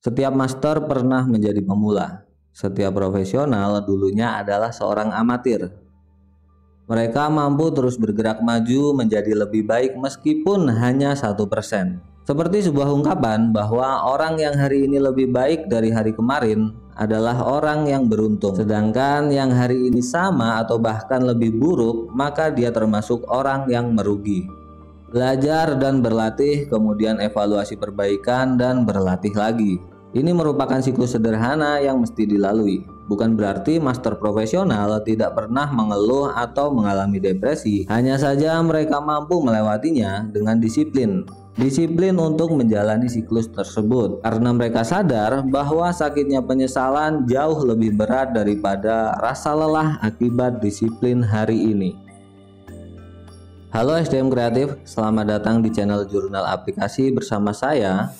Setiap master pernah menjadi pemula. Setiap profesional dulunya adalah seorang amatir. Mereka mampu terus bergerak maju menjadi lebih baik meskipun hanya 1%. Seperti sebuah ungkapan bahwa orang yang hari ini lebih baik dari hari kemarin adalah orang yang beruntung. Sedangkan yang hari ini sama atau bahkan lebih buruk, maka dia termasuk orang yang merugi. Belajar dan berlatih, kemudian evaluasi perbaikan dan berlatih lagi. Ini merupakan siklus sederhana yang mesti dilalui. Bukan berarti master profesional tidak pernah mengeluh atau mengalami depresi. Hanya saja mereka mampu melewatinya dengan disiplin. Disiplin untuk menjalani siklus tersebut. Karena mereka sadar bahwa sakitnya penyesalan jauh lebih berat daripada rasa lelah akibat disiplin hari ini. Halo SDM Kreatif, selamat datang di channel Jurnal Aplikasi bersama saya.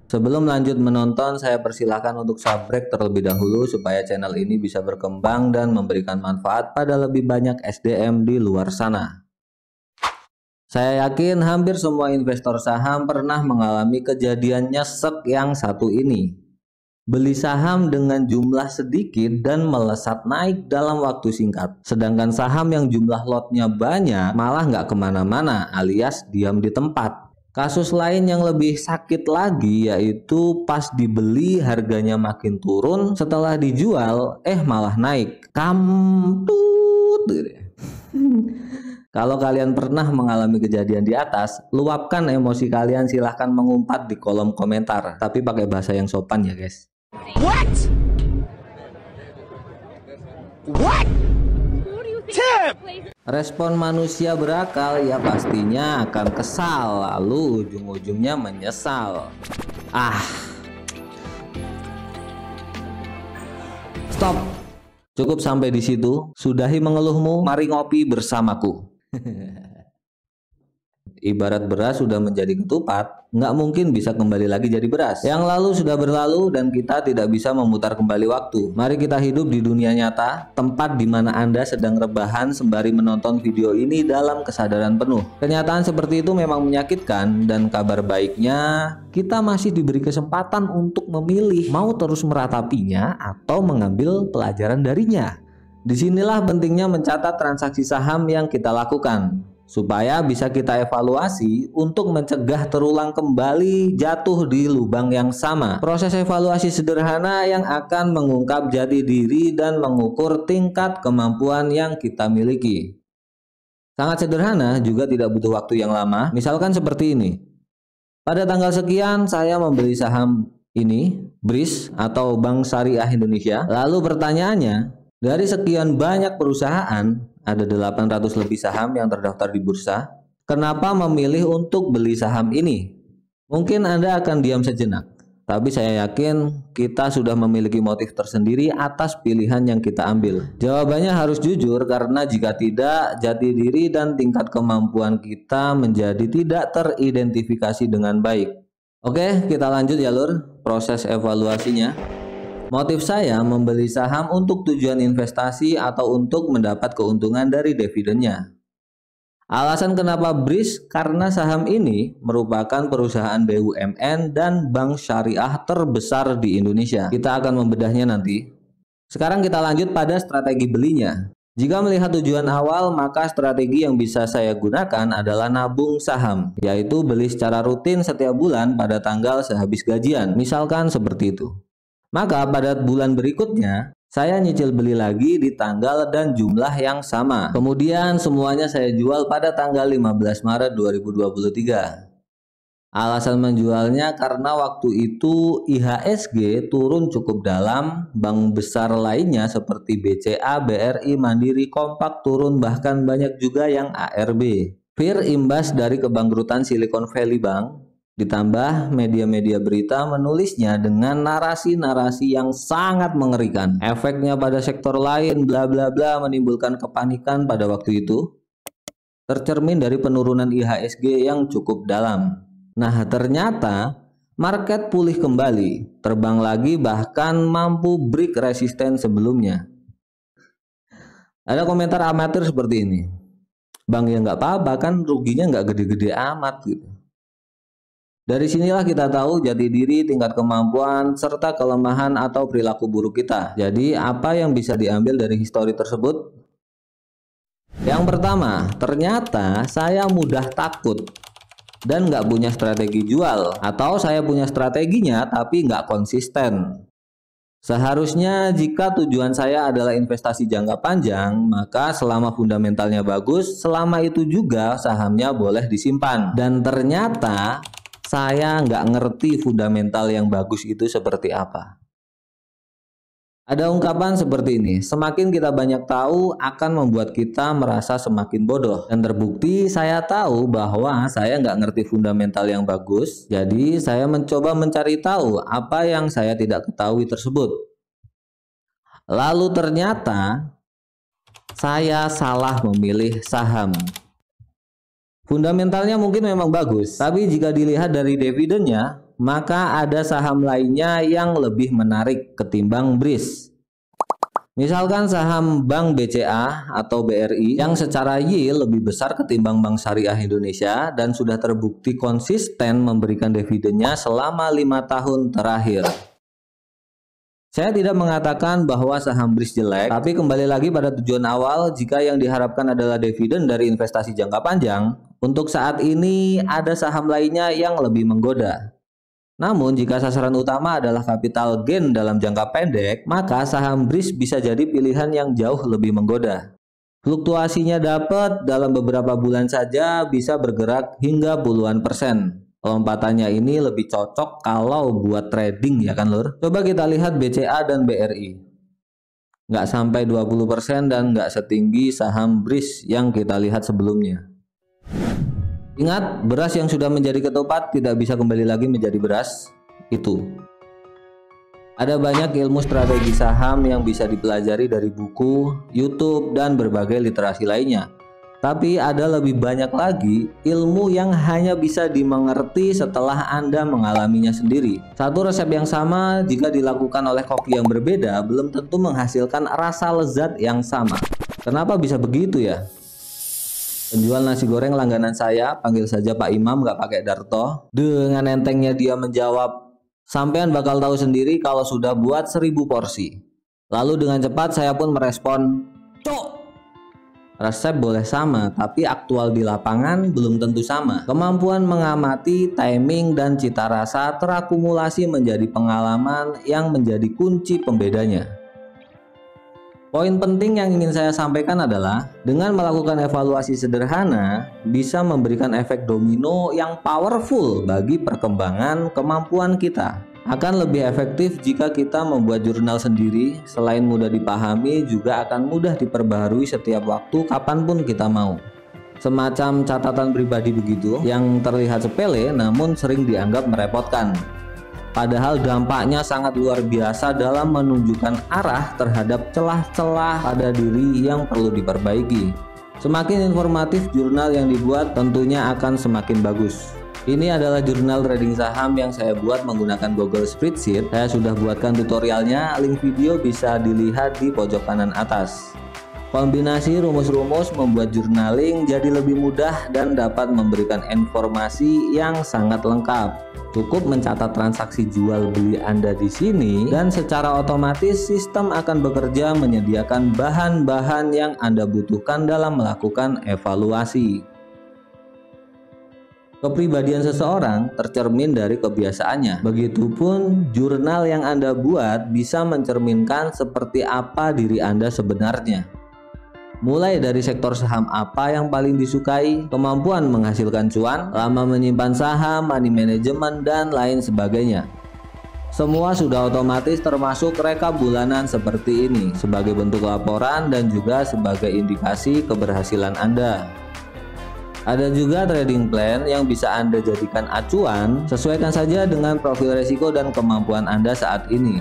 Sebelum lanjut menonton, saya persilahkan untuk subscribe terlebih dahulu supaya channel ini bisa berkembang dan memberikan manfaat pada lebih banyak SDM di luar sana. Saya yakin hampir semua investor saham pernah mengalami kejadian nyesek yang satu ini. Beli saham dengan jumlah sedikit dan melesat naik dalam waktu singkat. Sedangkan saham yang jumlah lotnya banyak malah nggak kemana-mana alias diam di tempat. Kasus lain yang lebih sakit lagi yaitu pas dibeli harganya makin turun, setelah dijual malah naik. Kamtut gitu. Kalau kalian pernah mengalami kejadian di atas, luapkan emosi kalian, silahkan mengumpat di kolom komentar. Tapi pakai bahasa yang sopan ya guys. What? What? Tip! Respon manusia berakal ya pastinya akan kesal, lalu ujung-ujungnya menyesal. Stop. Cukup sampai di situ. Sudahi mengeluhmu, mari ngopi bersamaku. Ibarat beras sudah menjadi ketupat, nggak mungkin bisa kembali lagi jadi beras. Yang lalu sudah berlalu dan kita tidak bisa memutar kembali waktu. Mari kita hidup di dunia nyata, tempat di mana Anda sedang rebahan sembari menonton video ini dalam kesadaran penuh. Kenyataan seperti itu memang menyakitkan, dan kabar baiknya kita masih diberi kesempatan untuk memilih mau terus meratapinya atau mengambil pelajaran darinya. Disinilah pentingnya mencatat transaksi saham yang kita lakukan, supaya bisa kita evaluasi untuk mencegah terulang kembali jatuh di lubang yang sama. Proses evaluasi sederhana yang akan mengungkap jati diri dan mengukur tingkat kemampuan yang kita miliki. Sangat sederhana, juga tidak butuh waktu yang lama. Misalkan seperti ini. Pada tanggal sekian saya membeli saham ini, BRIS atau Bank Syariah Indonesia. Lalu pertanyaannya, dari sekian banyak perusahaan, ada 800 lebih saham yang terdaftar di bursa. Kenapa memilih untuk beli saham ini? Mungkin Anda akan diam sejenak, tapi saya yakin kita sudah memiliki motif tersendiri atas pilihan yang kita ambil. Jawabannya harus jujur, karena jika tidak, jati diri dan tingkat kemampuan kita menjadi tidak teridentifikasi dengan baik. Oke, kita lanjut jalur proses evaluasinya. Motif saya membeli saham untuk tujuan investasi atau untuk mendapat keuntungan dari dividennya. Alasan kenapa BRIS, karena saham ini merupakan perusahaan BUMN dan bank syariah terbesar di Indonesia. Kita akan membedahnya nanti. Sekarang kita lanjut pada strategi belinya. Jika melihat tujuan awal, maka strategi yang bisa saya gunakan adalah nabung saham, yaitu beli secara rutin setiap bulan pada tanggal sehabis gajian. Misalkan seperti itu. Maka pada bulan berikutnya, saya nyicil beli lagi di tanggal dan jumlah yang sama. Kemudian semuanya saya jual pada tanggal 15 Maret 2023. Alasan menjualnya karena waktu itu IHSG turun cukup dalam, bank besar lainnya seperti BCA, BRI, Mandiri, Kompak turun, bahkan banyak juga yang ARB. Fear imbas dari kebangkrutan Silicon Valley Bank. Ditambah media-media berita menulisnya dengan narasi-narasi yang sangat mengerikan. Efeknya pada sektor lain bla bla bla menimbulkan kepanikan pada waktu itu. Tercermin dari penurunan IHSG yang cukup dalam. Nah, ternyata market pulih kembali, terbang lagi, bahkan mampu break resisten sebelumnya. Ada komentar amatir seperti ini. Bang, ya nggak apa-apa kan, ruginya nggak gede-gede amat gitu. Dari sinilah kita tahu jati diri, tingkat kemampuan, serta kelemahan atau perilaku buruk kita. Jadi apa yang bisa diambil dari histori tersebut? Yang pertama, ternyata saya mudah takut dan nggak punya strategi jual, atau saya punya strateginya tapi nggak konsisten. Seharusnya jika tujuan saya adalah investasi jangka panjang, maka selama fundamentalnya bagus, selama itu juga sahamnya boleh disimpan. Dan ternyata saya nggak ngerti fundamental yang bagus itu seperti apa. Ada ungkapan seperti ini, semakin kita banyak tahu akan membuat kita merasa semakin bodoh. Dan terbukti saya tahu bahwa saya nggak ngerti fundamental yang bagus, jadi saya mencoba mencari tahu apa yang saya tidak ketahui tersebut. Lalu ternyata saya salah memilih saham. Fundamentalnya mungkin memang bagus, tapi jika dilihat dari dividennya, maka ada saham lainnya yang lebih menarik ketimbang BRIS. Misalkan saham Bank BCA atau BRI yang secara yield lebih besar ketimbang Bank Syariah Indonesia dan sudah terbukti konsisten memberikan dividennya selama 5 tahun terakhir. Saya tidak mengatakan bahwa saham BRIS jelek, tapi kembali lagi pada tujuan awal, jika yang diharapkan adalah dividen dari investasi jangka panjang, untuk saat ini ada saham lainnya yang lebih menggoda. Namun jika sasaran utama adalah capital gain dalam jangka pendek, maka saham BRIS bisa jadi pilihan yang jauh lebih menggoda. Fluktuasinya dapat dalam beberapa bulan saja bisa bergerak hingga puluhan persen. Lompatannya ini lebih cocok kalau buat trading ya kan lur. Coba kita lihat BCA dan BRI. Nggak sampai 20% dan nggak setinggi saham BRIS yang kita lihat sebelumnya. Ingat, beras yang sudah menjadi ketupat tidak bisa kembali lagi menjadi beras. Itu. Ada banyak ilmu strategi saham yang bisa dipelajari dari buku, YouTube, dan berbagai literasi lainnya. Tapi ada lebih banyak lagi ilmu yang hanya bisa dimengerti setelah Anda mengalaminya sendiri. Satu resep yang sama jika dilakukan oleh koki yang berbeda belum tentu menghasilkan rasa lezat yang sama. Kenapa bisa begitu ya? Penjual nasi goreng langganan saya, panggil saja Pak Imam nggak pakai Darto. Dengan entengnya dia menjawab, sampean bakal tahu sendiri kalau sudah buat 1000 porsi. Lalu dengan cepat saya pun merespon, Cok! Resep boleh sama, tapi aktual di lapangan belum tentu sama. Kemampuan mengamati, timing, dan cita rasa terakumulasi menjadi pengalaman yang menjadi kunci pembedanya. Poin penting yang ingin saya sampaikan adalah dengan melakukan evaluasi sederhana bisa memberikan efek domino yang powerful bagi perkembangan kemampuan kita. Akan lebih efektif jika kita membuat jurnal sendiri, selain mudah dipahami juga akan mudah diperbaharui setiap waktu kapanpun kita mau. Semacam catatan pribadi begitu yang terlihat sepele namun sering dianggap merepotkan. Padahal dampaknya sangat luar biasa dalam menunjukkan arah terhadap celah-celah pada diri yang perlu diperbaiki. Semakin informatif jurnal yang dibuat tentunya akan semakin bagus. Ini adalah jurnal trading saham yang saya buat menggunakan Google Spreadsheet. Saya sudah buatkan tutorialnya, link video bisa dilihat di pojok kanan atas. Kombinasi rumus-rumus membuat journaling jadi lebih mudah dan dapat memberikan informasi yang sangat lengkap. Cukup mencatat transaksi jual beli Anda di sini dan secara otomatis sistem akan bekerja menyediakan bahan-bahan yang Anda butuhkan dalam melakukan evaluasi. Kepribadian seseorang tercermin dari kebiasaannya. Begitupun jurnal yang Anda buat bisa mencerminkan seperti apa diri Anda sebenarnya. Mulai dari sektor saham apa yang paling disukai, kemampuan menghasilkan cuan, lama menyimpan saham, money management, dan lain sebagainya. Semua sudah otomatis termasuk rekap bulanan seperti ini sebagai bentuk laporan dan juga sebagai indikasi keberhasilan Anda. Ada juga trading plan yang bisa Anda jadikan acuan, sesuaikan saja dengan profil risiko dan kemampuan Anda saat ini.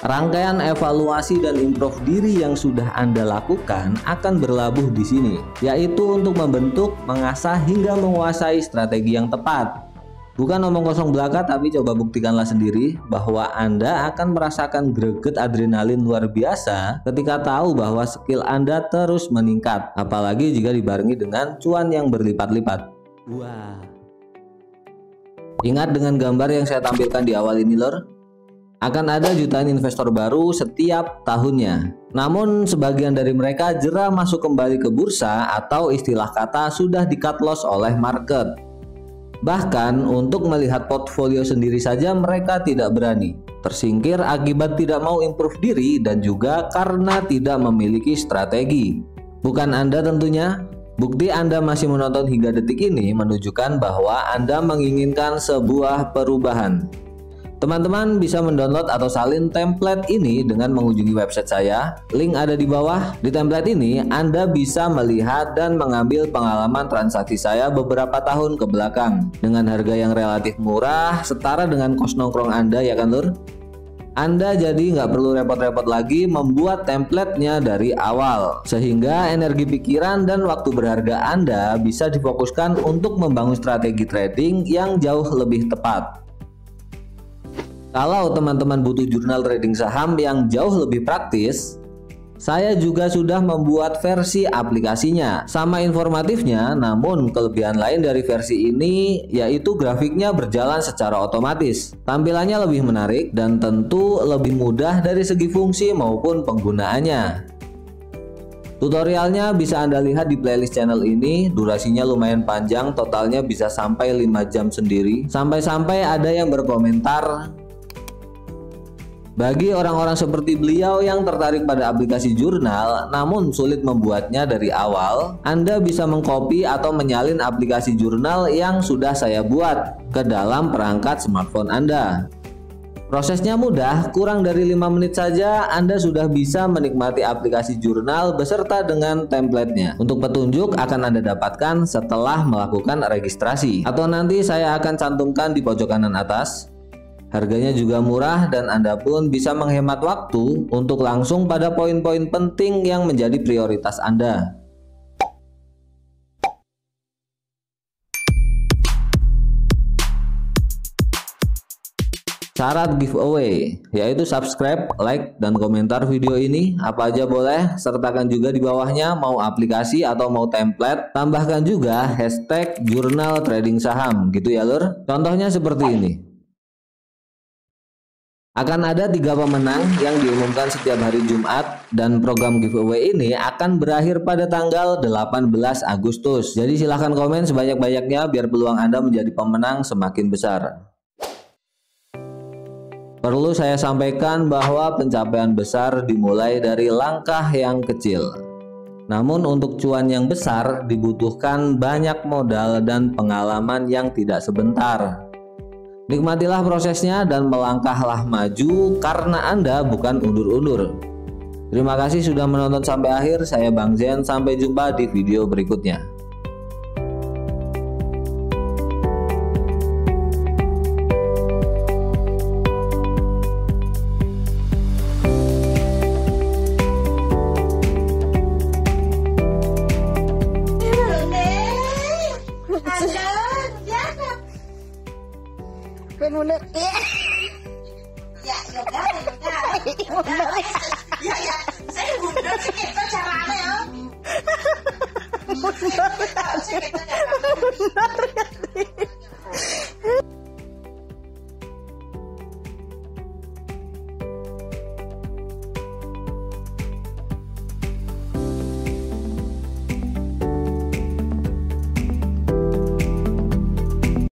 Rangkaian evaluasi dan improve diri yang sudah Anda lakukan akan berlabuh di sini, yaitu untuk membentuk, mengasah hingga menguasai strategi yang tepat. Bukan omong kosong belaka, tapi coba buktikanlah sendiri bahwa Anda akan merasakan greget adrenalin luar biasa ketika tahu bahwa skill Anda terus meningkat, apalagi jika dibarengi dengan cuan yang berlipat-lipat. Wah, Ingat dengan gambar yang saya tampilkan di awal ini lor, akan ada jutaan investor baru setiap tahunnya. Namun sebagian dari mereka jera masuk kembali ke bursa atau istilah kata sudah di cut loss oleh market. Bahkan untuk melihat portfolio sendiri saja mereka tidak berani. Tersingkir akibat tidak mau improve diri dan juga karena tidak memiliki strategi. Bukan Anda tentunya. Bukti Anda masih menonton hingga detik ini menunjukkan bahwa Anda menginginkan sebuah perubahan. Teman-teman bisa mendownload atau salin template ini dengan mengunjungi website saya. Link ada di bawah. Di template ini Anda bisa melihat dan mengambil pengalaman transaksi saya beberapa tahun ke belakang dengan harga yang relatif murah, setara dengan kos nongkrong Anda, ya kan lur? Anda jadi nggak perlu repot-repot lagi membuat templatenya dari awal, sehingga energi pikiran dan waktu berharga Anda bisa difokuskan untuk membangun strategi trading yang jauh lebih tepat. Kalau teman-teman butuh jurnal trading saham yang jauh lebih praktis, saya juga sudah membuat versi aplikasinya. Sama informatifnya, namun kelebihan lain dari versi ini yaitu grafiknya berjalan secara otomatis. Tampilannya lebih menarik dan tentu lebih mudah dari segi fungsi maupun penggunaannya. Tutorialnya bisa Anda lihat di playlist channel ini. Durasinya lumayan panjang, totalnya bisa sampai 5 jam sendiri. Sampai-sampai ada yang berkomentar, bagi orang-orang seperti beliau yang tertarik pada aplikasi jurnal namun sulit membuatnya dari awal, Anda bisa mengcopy atau menyalin aplikasi jurnal yang sudah saya buat ke dalam perangkat smartphone Anda. Prosesnya mudah, kurang dari 5 menit saja Anda sudah bisa menikmati aplikasi jurnal beserta dengan templatenya. Untuk petunjuk akan Anda dapatkan setelah melakukan registrasi, atau nanti saya akan cantumkan di pojok kanan atas. Harganya juga murah dan Anda pun bisa menghemat waktu untuk langsung pada poin-poin penting yang menjadi prioritas Anda. Syarat giveaway yaitu subscribe, like, dan komentar video ini apa aja boleh, sertakan juga di bawahnya mau aplikasi atau mau template, tambahkan juga hashtag jurnal trading saham gitu ya lur. Contohnya seperti ini. Akan ada 3 pemenang yang diumumkan setiap hari Jumat dan program giveaway ini akan berakhir pada tanggal 18 Agustus. Jadi silahkan komen sebanyak-banyaknya biar peluang Anda menjadi pemenang semakin besar. Perlu saya sampaikan bahwa pencapaian besar dimulai dari langkah yang kecil. Namun untuk cuan yang besar dibutuhkan banyak modal dan pengalaman yang tidak sebentar. Nikmatilah prosesnya dan melangkahlah maju karena Anda bukan undur-undur. Terima kasih sudah menonton sampai akhir. Saya Bang Zen, sampai jumpa di video berikutnya. Mundur. Ya, mundur. Ya, saya mundur kita caranya ya. Mundur.